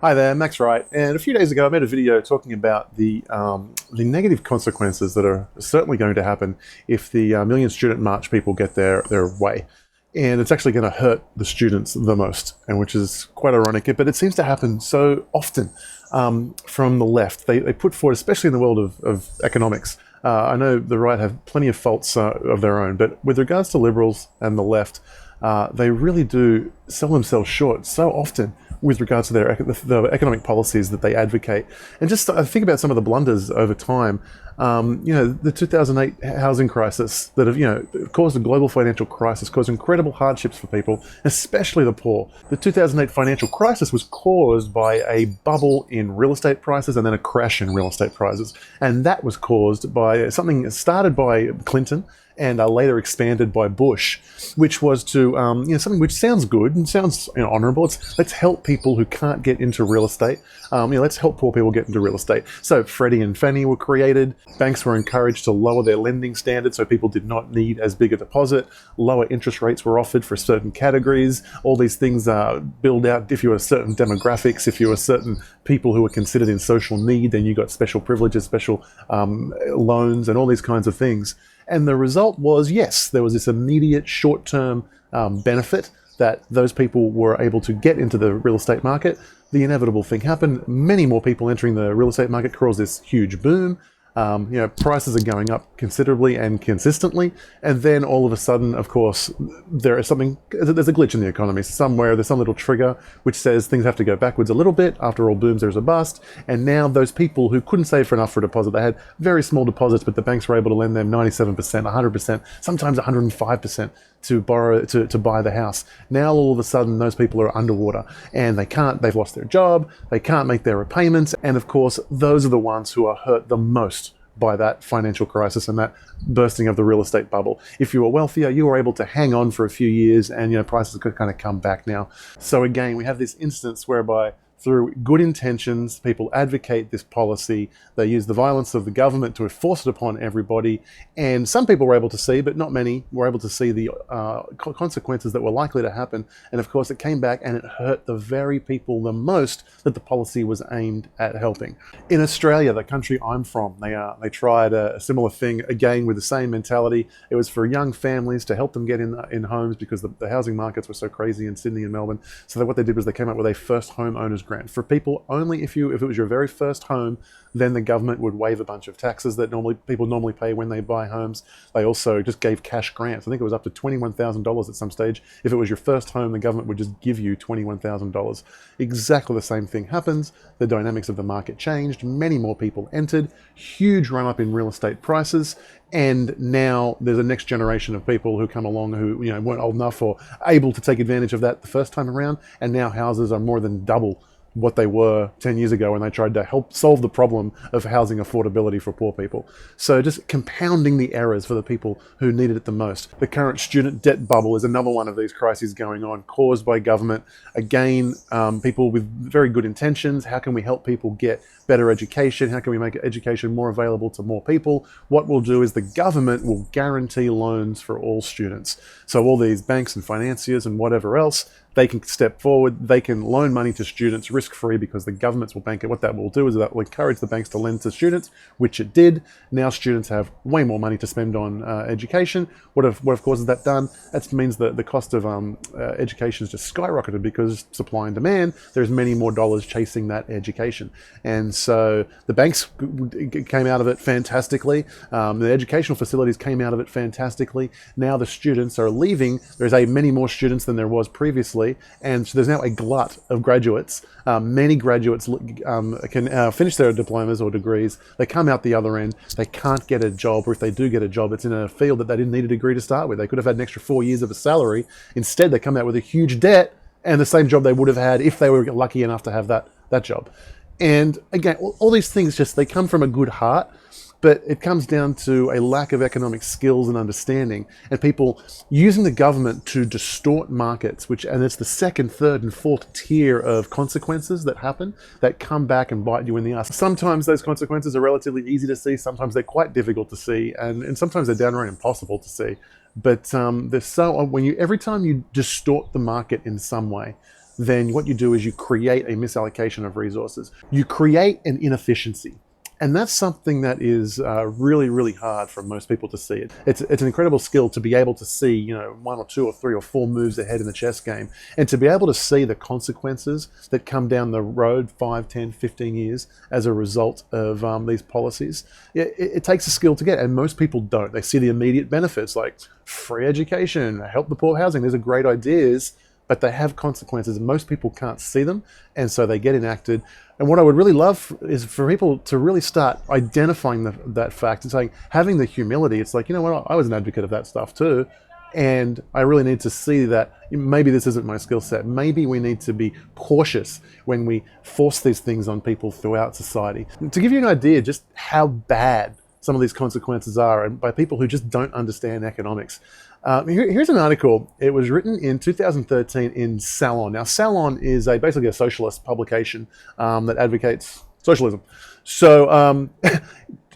Hi there, Max Wright. And a few days ago, I made a video talking about the negative consequences that are certainly going to happen if the Million Student March people get their way. And it's actually going to hurt the students the most, and which is quite ironic. But it seems to happen so often from the left. They put forward, especially in the world of economics. I know the right have plenty of faults of their own, but with regards to liberals and the left, they really do sell themselves short so often with regards to the economic policies that they advocate. And just I think about some of the blunders over time. The 2008 housing crisis that have, caused a global financial crisis, caused incredible hardships for people, especially the poor. The 2008 financial crisis was caused by a bubble in real estate prices and then a crash in real estate prices. And that was caused by something started by Clinton and later expanded by Bush, which was to, something which sounds good and sounds honourable. Let's help people who can't get into real estate. Let's help poor people get into real estate. So Freddie and Fannie were created. Banks were encouraged to lower their lending standards so people did not need as big a deposit. Lower interest rates were offered for certain categories. All these things build out. If you were certain demographics, if you were certain people who were considered in social need, then you got special privileges, special loans, and all these kinds of things. And the result was, yes, there was this immediate short-term benefit that those people were able to get into the real estate market. The inevitable thing happened. Many more people entering the real estate market caused this huge boom. Prices are going up considerably and consistently. And then all of a sudden, of course, there's a glitch in the economy. Somewhere there's some little trigger which says things have to go backwards a little bit. After all booms, there's a bust. And now those people who couldn't save for enough for a deposit, they had very small deposits, but the banks were able to lend them 97%, 100%, sometimes 105% to borrow, to buy the house. Now all of a sudden those people are underwater and they've lost their job, they can't make their repayments. And of course, those are the ones who are hurt the most by that financial crisis and that bursting of the real estate bubble. If you were wealthier, you were able to hang on for a few years and prices could kind of come back now. So again, we have this instance whereby through good intentions, people advocate this policy. They use the violence of the government to force it upon everybody. And some people were able to see, but not many, were able to see the consequences that were likely to happen. And of course, it came back and it hurt the very people the most that the policy was aimed at helping. In Australia, the country I'm from, they tried a similar thing, again, with the same mentality. It was for young families to help them get in homes because the housing markets were so crazy in Sydney and Melbourne. So what they did was they came up with a first homeowners grant for people only if it was your very first home. Then the government would waive a bunch of taxes that people normally pay when they buy homes. They also just gave cash grants. I think it was up to $21,000 at some stage. If it was your first home, the government would just give you $21,000. Exactly the same thing happens. The dynamics of the market changed. Many more people entered. Huge run up in real estate prices. And now there's a next generation of people who come along who weren't old enough or able to take advantage of that the first time around. And now houses are more than double what they were 10 years ago when they tried to help solve the problem of housing affordability for poor people. So just compounding the errors for the people who needed it the most. The current student debt bubble is another one of these crises going on, caused by government. Again, people with very good intentions. How can we help people get better education? How can we make education more available to more people? What we'll do is the government will guarantee loans for all students. So all these banks and financiers and whatever else, they can step forward, they can loan money to students risk-free because the governments will bank it. What that will do is that will encourage the banks to lend to students, which it did. Now students have way more money to spend on education. What of course has that done? That means that the cost of education has just skyrocketed because supply and demand, there's many more dollars chasing that education. And so the banks came out of it fantastically. The educational facilities came out of it fantastically. Now the students are leaving. There's many more students than there was previously. And so there's now a glut of graduates. Many graduates can finish their diplomas or degrees. They come out the other end. They can't get a job, or if they do get a job, it's in a field that they didn't need a degree to start with. They could have had an extra 4 years of a salary. Instead, they come out with a huge debt and the same job they would have had if they were lucky enough to have that job. And again, all these things they come from a good heart, but it comes down to a lack of economic skills and understanding, and people using the government to distort markets, and it's the second, third, and fourth tier of consequences that happen that come back and bite you in the ass. Sometimes those consequences are relatively easy to see, sometimes they're quite difficult to see, and sometimes they're downright impossible to see. But every time you distort the market in some way, then what you do is you create a misallocation of resources. You create an inefficiency. And that's something that is really, really hard for most people to see it. It's an incredible skill to be able to see, you know, 1 or 2 or 3 or 4 moves ahead in the chess game, and to be able to see the consequences that come down the road 5, 10, 15 years as a result of these policies. It takes a skill to get, and most people don't. They see the immediate benefits like free education, help the poor housing. These are great ideas, but they have consequences and most people can't see them, and so they get enacted. And what I would really love is for people to really start identifying that fact and saying, having the humility, it's like, you know what, I was an advocate of that stuff too, and I really need to see that maybe this isn't my skill set. Maybe we need to be cautious when we force these things on people throughout society. To give you an idea just how bad some of these consequences are, and by people who just don't understand economics. Here's an article. It was written in 2013 in Salon. Now, Salon is basically a socialist publication that advocates socialism. So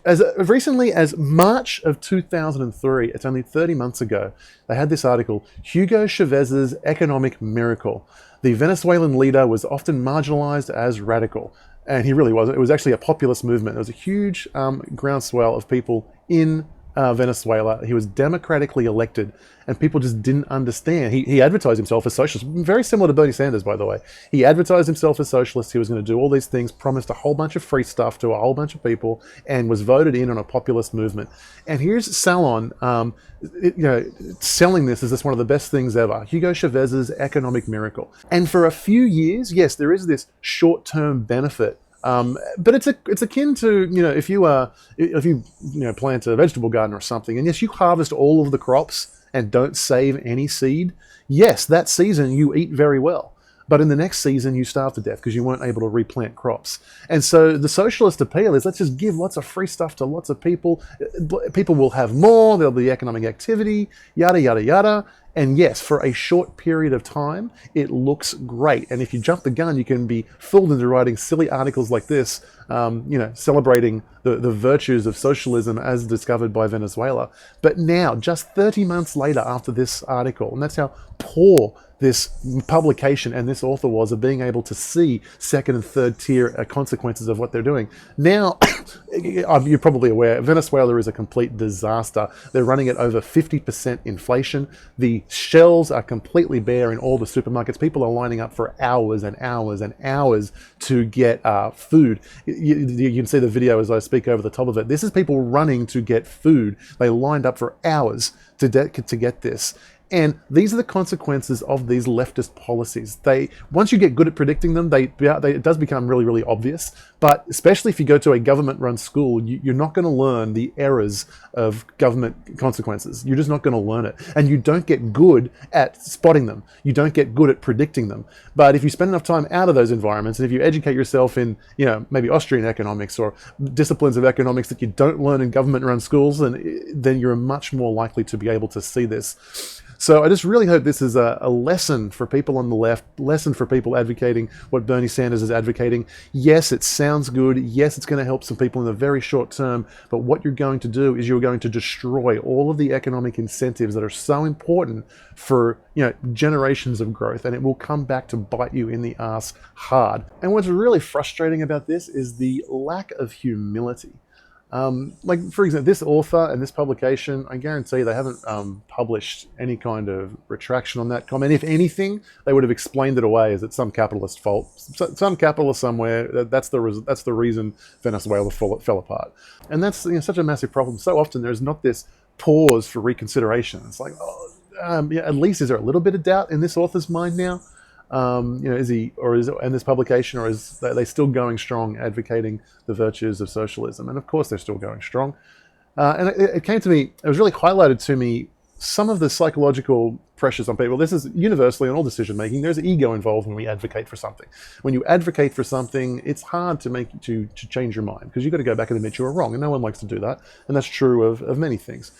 as recently as March of 2003, it's only 30 months ago, they had this article, Hugo Chávez's Economic Miracle. The Venezuelan leader was often marginalized as radical. And he really was. It was actually a populist movement. There was a huge groundswell of people in Venezuela. He was democratically elected, and people just didn't understand. He advertised himself as socialist, very similar to Bernie Sanders, by the way. He advertised himself as socialist. He was going to do all these things, promised a whole bunch of free stuff to a whole bunch of people, and was voted in on a populist movement. And here's Salon, selling this as this one of the best things ever. Hugo Chávez's Economic Miracle. And for a few years, yes, there is this short-term benefit. But it's akin to, if you plant a vegetable garden or something, and yes, you harvest all of the crops and don't save any seed. Yes, that season you eat very well. But in the next season, you starve to death because you weren't able to replant crops. And so the socialist appeal is, let's just give lots of free stuff to lots of people. People will have more, there'll be economic activity, yada, yada, yada. And yes, for a short period of time, it looks great. And if you jump the gun, you can be fooled into writing silly articles like this, celebrating the virtues of socialism as discovered by Venezuela. But now, just 30 months later after this article, and that's how poor this publication and this author was of being able to see second and third tier consequences of what they're doing. Now, you're probably aware, Venezuela is a complete disaster. They're running at over 50% inflation. The shelves are completely bare in all the supermarkets. People are lining up for hours and hours and hours to get food. You can see the video as I speak over the top of it. This is people running to get food. They lined up for hours to get this. And these are the consequences of these leftist policies. Once you get good at predicting them, it does become really, really obvious. But especially if you go to a government-run school, you're not going to learn the errors of government consequences. You're just not going to learn it. And you don't get good at spotting them. You don't get good at predicting them. But if you spend enough time out of those environments, and if you educate yourself in, maybe Austrian economics or disciplines of economics that you don't learn in government-run schools, then you're much more likely to be able to see this. So I just really hope this is a lesson for people on the left, lesson for people advocating what Bernie Sanders is advocating. Yes, it sounds good. Yes, it's going to help some people in the very short term. But what you're going to do is you're going to destroy all of the economic incentives that are so important for generations of growth, and it will come back to bite you in the ass hard. And what's really frustrating about this is the lack of humility. For example, this author and this publication, I guarantee they haven't published any kind of retraction on that comment. If anything, they would have explained it away as it's some capitalist fault. Some capitalist somewhere, that's the reason Venezuela fell apart. And that's such a massive problem. So often there's not this pause for reconsideration. It's like, at least is there a little bit of doubt in this author's mind now? Is he, or is it in this publication, or are they still going strong advocating the virtues of socialism? And of course they're still going strong. And it came to me, it was really highlighted to me, some of the psychological pressures on people. This is universally in all decision making. There's ego involved when we advocate for something. When you advocate for something, it's hard to change your mind because you've got to go back and admit you were wrong, and no one likes to do that. And that's true of many things.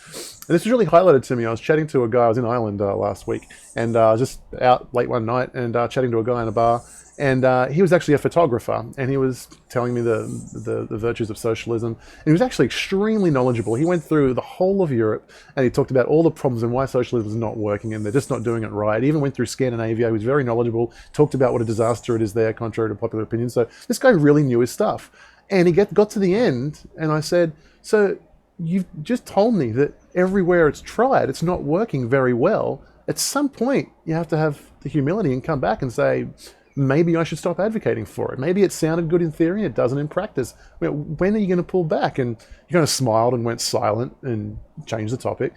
And this was really highlighted to me. I was chatting to a guy, I was in Ireland last week, and just out late one night and chatting to a guy in a bar. And he was actually a photographer, and he was telling me the virtues of socialism. And he was actually extremely knowledgeable. He went through the whole of Europe, and he talked about all the problems and why socialism is not working, and the just not doing it right. He even went through Scandinavia. He was very knowledgeable, talked about what a disaster it is there, contrary to popular opinion. So this guy really knew his stuff. And he got to the end, and I said, so you've just told me that everywhere it's tried, it's not working very well. At some point, you have to have the humility and come back and say, maybe I should stop advocating for it. Maybe it sounded good in theory and it doesn't in practice. When are you going to pull back? And he kind of smiled and went silent and changed the topic.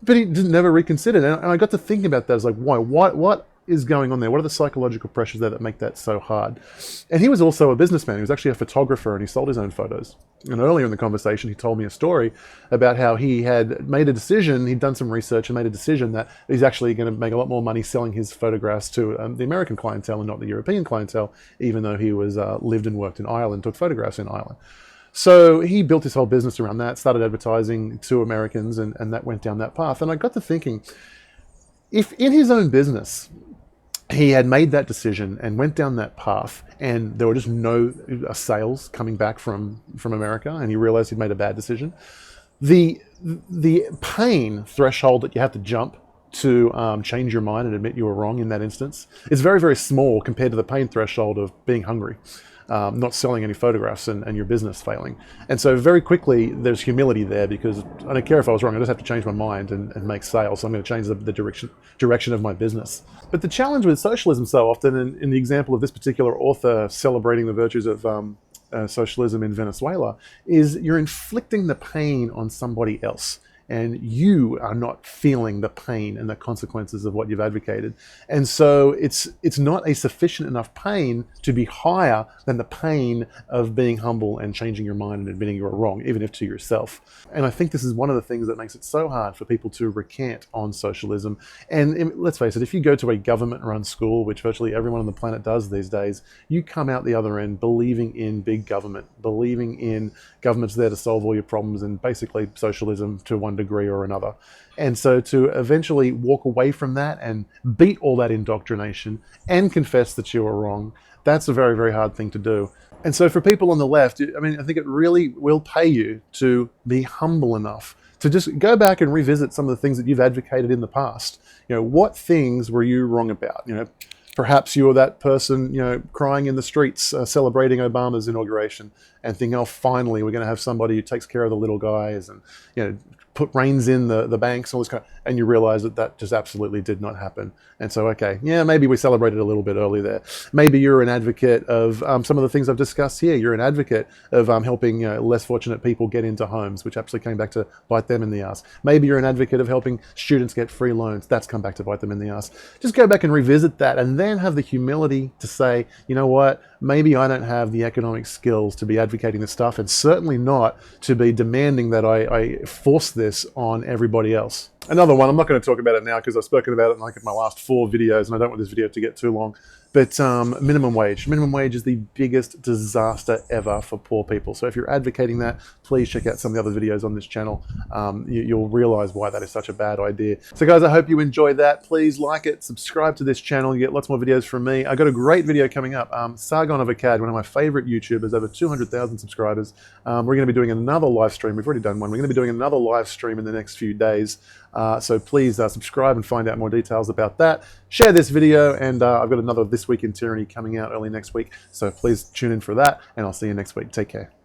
But he never reconsidered. And I got to thinking about that. I was like, why? What is going on there? What are the psychological pressures there that make that so hard? And he was also a businessman. He was actually a photographer, and he sold his own photos. And earlier in the conversation, he told me a story about how he had made a decision. He'd done some research and made a decision that he's actually going to make a lot more money selling his photographs to the American clientele and not the European clientele, even though he was lived and worked in Ireland, took photographs in Ireland. So he built his whole business around that, started advertising to Americans, and that went down that path. And I got to thinking, if in his own business, he had made that decision and went down that path, and there were just no sales coming back from America, and he realized he'd made a bad decision. The pain threshold that you have to jump to change your mind and admit you were wrong in that instance is very, very small compared to the pain threshold of being hungry, not selling any photographs, and your business failing. And so very quickly, there's humility there, because I don't care if I was wrong, I just have to change my mind and make sales. So I'm going to change the direction of my business. But the challenge with socialism so often, and in the example of this particular author celebrating the virtues of socialism in Venezuela, is you're inflicting the pain on somebody else. And you are not feeling the pain and the consequences of what you've advocated. And so it's not a sufficient enough pain to be higher than the pain of being humble and changing your mind and admitting you were wrong, even if to yourself. And I think this is one of the things that makes it so hard for people to recant on socialism. And let's face it, if you go to a government-run school, which virtually everyone on the planet does these days, you come out the other end believing in big government, believing in government's there to solve all your problems, and basically socialism to one degree or another. And so to eventually walk away from that and beat all that indoctrination and confess that you were wrong, that's a very, very hard thing to do. And so for people on the left, I mean, I think it really will pay you to be humble enough to just go back and revisit some of the things that you've advocated in the past. What things were you wrong about? Perhaps you were that person, crying in the streets, celebrating Obama's inauguration, and thinking, oh, finally, we're going to have somebody who takes care of the little guys and, reins in the banks and all this kind of, and you realize that just absolutely did not happen. And so, okay, yeah, maybe we celebrated a little bit early there. Maybe you're an advocate of some of the things I've discussed here. You're an advocate of helping less fortunate people get into homes, which actually came back to bite them in the ass. Maybe you're an advocate of helping students get free loans. That's come back to bite them in the ass. Just go back and revisit that, and then have the humility to say, you know what, maybe I don't have the economic skills to be advocating this stuff, and certainly not to be demanding that I force this on everybody else. Another one, I'm not going to talk about it now because I've spoken about it in my last 4 videos, and I don't want this video to get too long. But minimum wage. Minimum wage is the biggest disaster ever for poor people. So if you're advocating that, please check out some of the other videos on this channel. You'll realize why that is such a bad idea. So guys, I hope you enjoyed that. Please like it, subscribe to this channel. You get lots more videos from me. I got a great video coming up. Sargon of Akkad, one of my favorite YouTubers, over 200,000 subscribers. We're going to be doing another live stream. We've already done one. We're going to be doing another live stream in the next few days. So please subscribe and find out more details about that. Share this video, and I've got another This Week in Tyranny coming out early next week. So please tune in for that, and I'll see you next week. Take care.